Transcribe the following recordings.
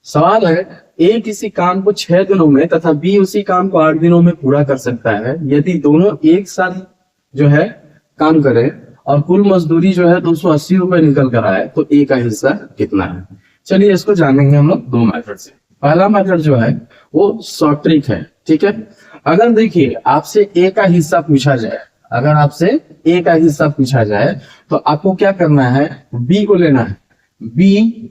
सवाल है, ए किसी काम को 6 दिनों में तथा बी उसी काम को 8 दिनों में पूरा कर सकता है। यदि दोनों एक साथ जो है काम करें और कुल मजदूरी जो है 280 रुपए निकल कर आए तो ए का हिस्सा कितना है। चलिए इसको जानेंगे हम लोग दो मेथड से। पहला मेथड जो है वो शॉर्ट ट्रिक है, ठीक है। अगर देखिए आपसे ए का हिस्सा पूछा जाए, अगर आपसे ए का हिस्सा पूछा जाए तो आपको क्या करना है, बी को लेना है, बी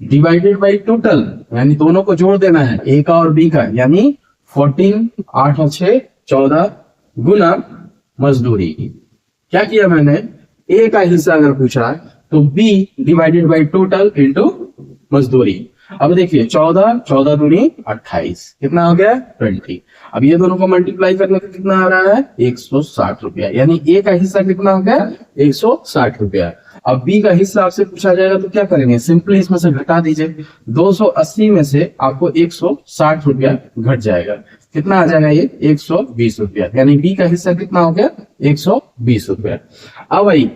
डिवाइडेड बाई टोटल, यानी दोनों को जोड़ देना है, ए का और बी का, यानी 14 8 और 6 14 गुना मजदूरी। क्या किया मैंने, ए का हिस्सा अगर पूछा है तो B divided by total into मजदूरी। अब देखिए 14 14 दूनी 28, कितना हो गया 20। अब ये दोनों को मल्टीप्लाई करने का कितना आ रहा है 160 रुपया, यानी ए का हिस्सा कितना हो गया 160 रुपया। अब बी का हिस्सा आपसे पूछा जाएगा तो क्या करेंगे, सिंपली इसमें से घटा दीजिए, 280 में से आपको 160 रुपया घट जाएगा, कितना आ जाएगा ये 120 रुपया, यानी बी का हिस्सा कितना हो गया 120 रुपया। अब भाई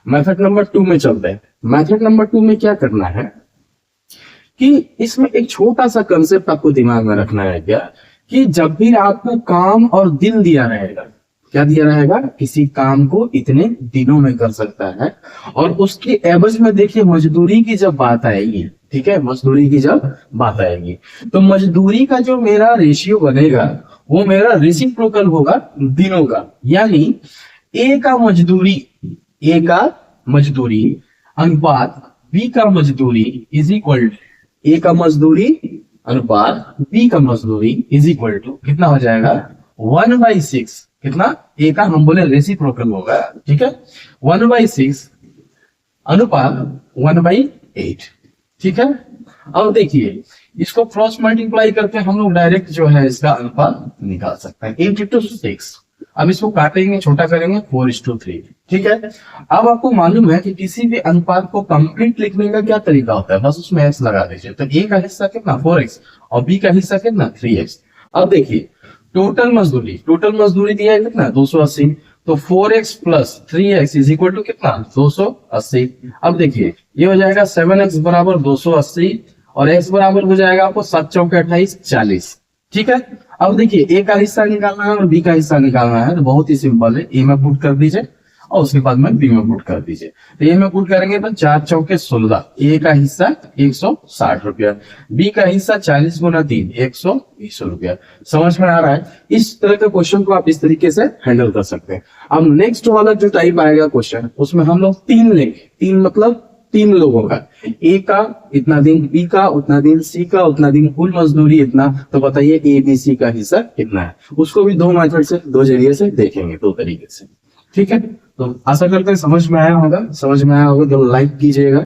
मेथड नंबर 2 में चलते हैं। मेथड नंबर 2 में क्या करना है कि इसमें एक छोटा सा कंसेप्ट आपको दिमाग में रखना है क्या, कि जब भी आपको काम और दिन दिया रहेगा, क्या दिया रहेगा, किसी काम को इतने दिनों में कर सकता है और उसके एवज में देखिए मजदूरी की जब बात आएगी, ठीक है, मजदूरी की जब बात आएगी तो मजदूरी का जो मेरा रेशियो बनेगा वो मेरा रेसिप्रोकल होगा दिनों का, यानी ए का मजदूरी अनुपात बी का मजदूरी इज इक्वल, ए का मजदूरी अनुपात बी का मजदूरी इज इक्वल टू कितना हो जाएगा 1/6, कितना, ए का हम बोले रेसिप्रोकल होगा, ठीक है, 1/6 अनुपात 1/8, ठीक है। अब देखिए इसको क्रॉस मल्टीप्लाई करके हम लोग डायरेक्ट जो है इसका अनुपात निकाल सकते हैं, 8/6। अब इसको काटेंगे, छोटा करेंगे 4:3, ठीक है। अब आपको मालूम है कि किसी भी अनुपात को कंप्लीट लिखने का क्या तरीका होता है, बस उसमें x लगा दीजिए, तो a का हिस्सा कितना 4x और b का हिस्सा कितना 3x। अब देखिए टोटल मजदूरी दिया है कितना 280, तो 4x plus 3x is equal to कितना 280। अब देखिए ये हो जाएगा 7x बराबर 280 और x बराबर हो जाएगा आपको 7 चौके 28 40, ठीक है। अब देखिए ए का हिस्सा निकालना है और बी का हिस्सा निकालना है, तो बहुत ही सिंपल है, ए में पुट कर दीजिए और उसके बाद में बी में पुट कर दीजिए। तो ए में पुट करेंगे तो 4 चौके 16, ए का हिस्सा 160 रुपया, बी का हिस्सा 40 गुना 3 120 रुपया। समझ में आ रहा है, इस तरह के क्वेश्चन को आप इस तरीके से हैंडल कर सकते हैं। अब नेक्स्ट वाला जो टाइप आएगा क्वेश्चन, उसमें हम लोग 3 लेंगे, 3 मतलब 3 लोगों का, ए का इतना दिन, बी का उतना दिन, सी का उतना दिन, कुल मजदूरी इतना, तो बताइए ए बी सी का हिस्सा कितना है। उसको भी 2 मेथड से, 2 जरिए से देखेंगे, 2 तरीके से, ठीक है। तो आशा करते हैं समझ में आया होगा तो लाइक कीजिएगा।